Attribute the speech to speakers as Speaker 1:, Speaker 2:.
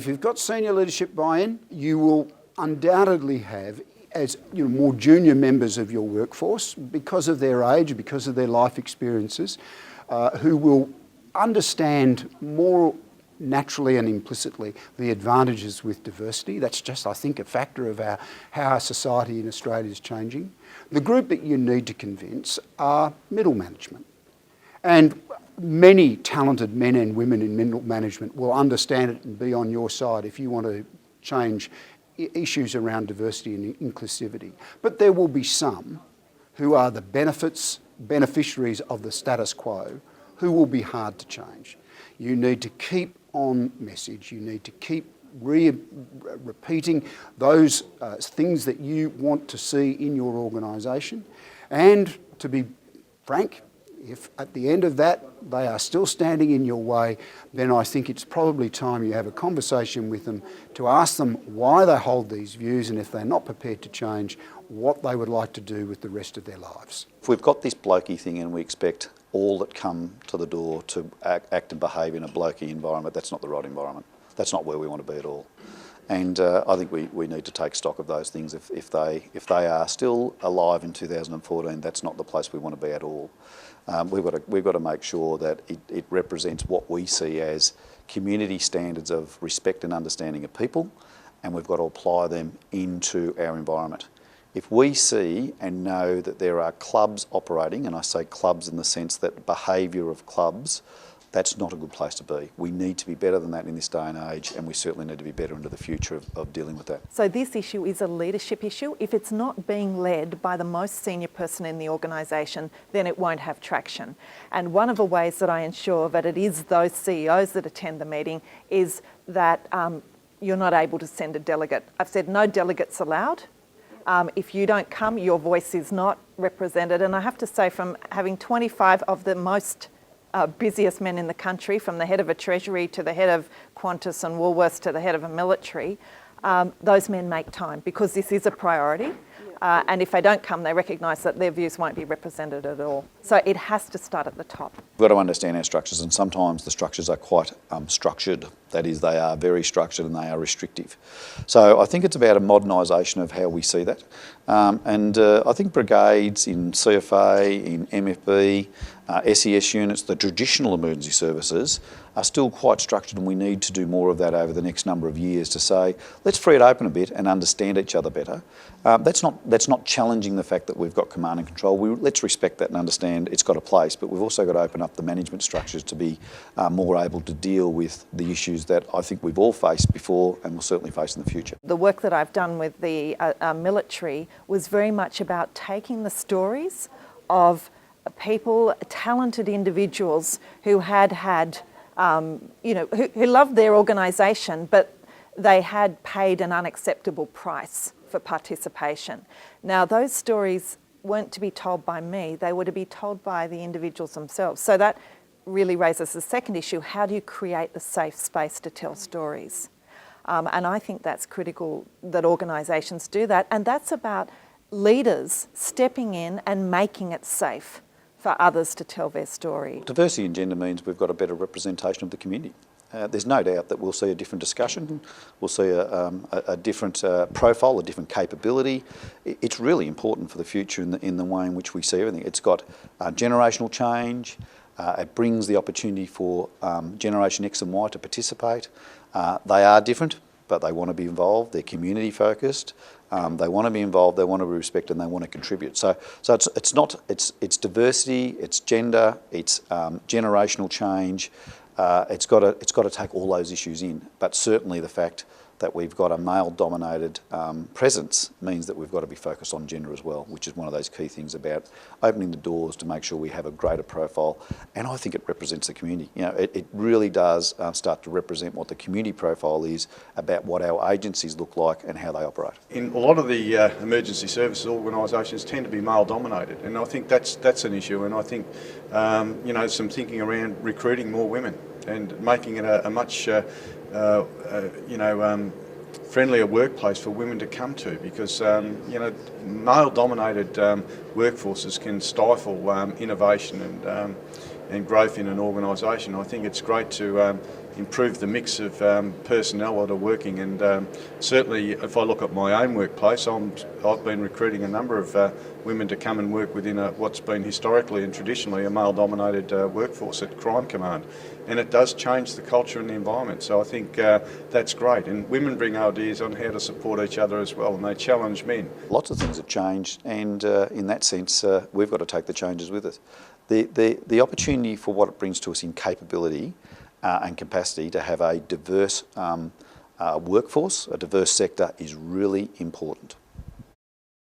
Speaker 1: If you've got senior leadership buy-in, you will undoubtedly have, as more junior members of your workforce, because of their age, because of their life experiences, who will understand more naturally and implicitly the advantages with diversity. That's just, I think, a factor of how our society in Australia is changing. The group that you need to convince are middle management. And many talented men and women in middle management will understand it and be on your side if you want to change issues around diversity and inclusivity. But there will be some who are the beneficiaries of the status quo who will be hard to change. You need to keep on message. You need to keep repeating those things that you want to see in your organisation. And to be frank, if at the end of that they are still standing in your way, then I think it's probably time you have a conversation with them to ask them why they hold these views, and if they're not prepared to change, what they would like to do with the rest of their lives.
Speaker 2: If we've got this blokey thing and we expect all that come to the door to act and behave in a blokey environment, that's not the right environment. That's not where we want to be at all. And I think we need to take stock of those things. If they are still alive in 2014, that's not the place we want to be at all. We've got to make sure that it represents what we see as community standards of respect and understanding of people, and we've got to apply them into our environment. If we see and know that there are clubs operating, and I say clubs in the sense that behaviour of clubs, that's not a good place to be. We need to be better than that in this day and age, and we certainly need to be better into the future of dealing with that.
Speaker 3: So this issue is a leadership issue. If it's not being led by the most senior person in the organisation, then it won't have traction. And one of the ways that I ensure that it is those CEOs that attend the meeting is that you're not able to send a delegate. I've said no delegates allowed. If you don't come, your voice is not represented. And I have to say, from having 25 of the most busiest men in the country, from the head of a treasury to the head of Qantas and Woolworths to the head of a military, those men make time because this is a priority. And if they don't come, they recognise that their views won't be represented at all. So it has to start at the top.
Speaker 2: We've got to understand our structures, and sometimes the structures are quite structured. That is, they are very structured and they are restrictive. So I think it's about a modernisation of how we see that. I think brigades in CFA, in MFB, SES units, the traditional emergency services, are still quite structured, and we need to do more of that over the next number of years to say, let's free it open a bit and understand each other better. That's not challenging the fact that we've got command and control. Let's respect that and understand it's got a place, but we've also got to open up the management structures to be more able to deal with the issues that I think we've all faced before and will certainly face in the future.
Speaker 3: The work that I've done with the military was very much about taking the stories of people, talented individuals who who loved their organisation, but they had paid an unacceptable price for participation. Now, those stories weren't to be told by me, they were to be told by the individuals themselves. So that really raises the second issue: how do you create the safe space to tell stories? And I think that's critical that organisations do that, and that's about leaders stepping in and making it safe for others to tell their story.
Speaker 2: Diversity in gender means we've got a better representation of the community. There's no doubt that we'll see a different discussion, we'll see a different profile, a different capability. It's really important for the future in the way in which we see everything. It's got generational change, it brings the opportunity for Generation X and Y to participate. They are different, but they want to be involved, they're community focused, they want to be involved, they want to be respected, and they want to contribute. So it's diversity, it's gender, it's generational change. It's got to take all those issues in, but certainly the fact that we've got a male-dominated presence means that we've got to be focused on gender as well, which is one of those key things about opening the doors to make sure we have a greater profile. And I think it represents the community. You know, it really does start to represent what the community profile is about what our agencies look like and how they operate.
Speaker 4: In a lot of the emergency services organisations tend to be male-dominated, and I think that's an issue. And I think some thinking around recruiting more women and making it a much friendlier workplace for women to come to, because male-dominated workforces can stifle innovation and growth in an organisation. I think it's great to improve the mix of personnel that are working. And certainly, if I look at my own workplace, I've been recruiting a number of women to come and work within what's been historically and traditionally a male-dominated workforce at Crime Command. And it does change the culture and the environment. So I think that's great. And women bring ideas on how to support each other as well, and they challenge men.
Speaker 2: Lots of things have changed, and in that sense, we've got to take the changes with us. The opportunity for what it brings to us in capability and capacity to have a diverse workforce, a diverse sector, is really important.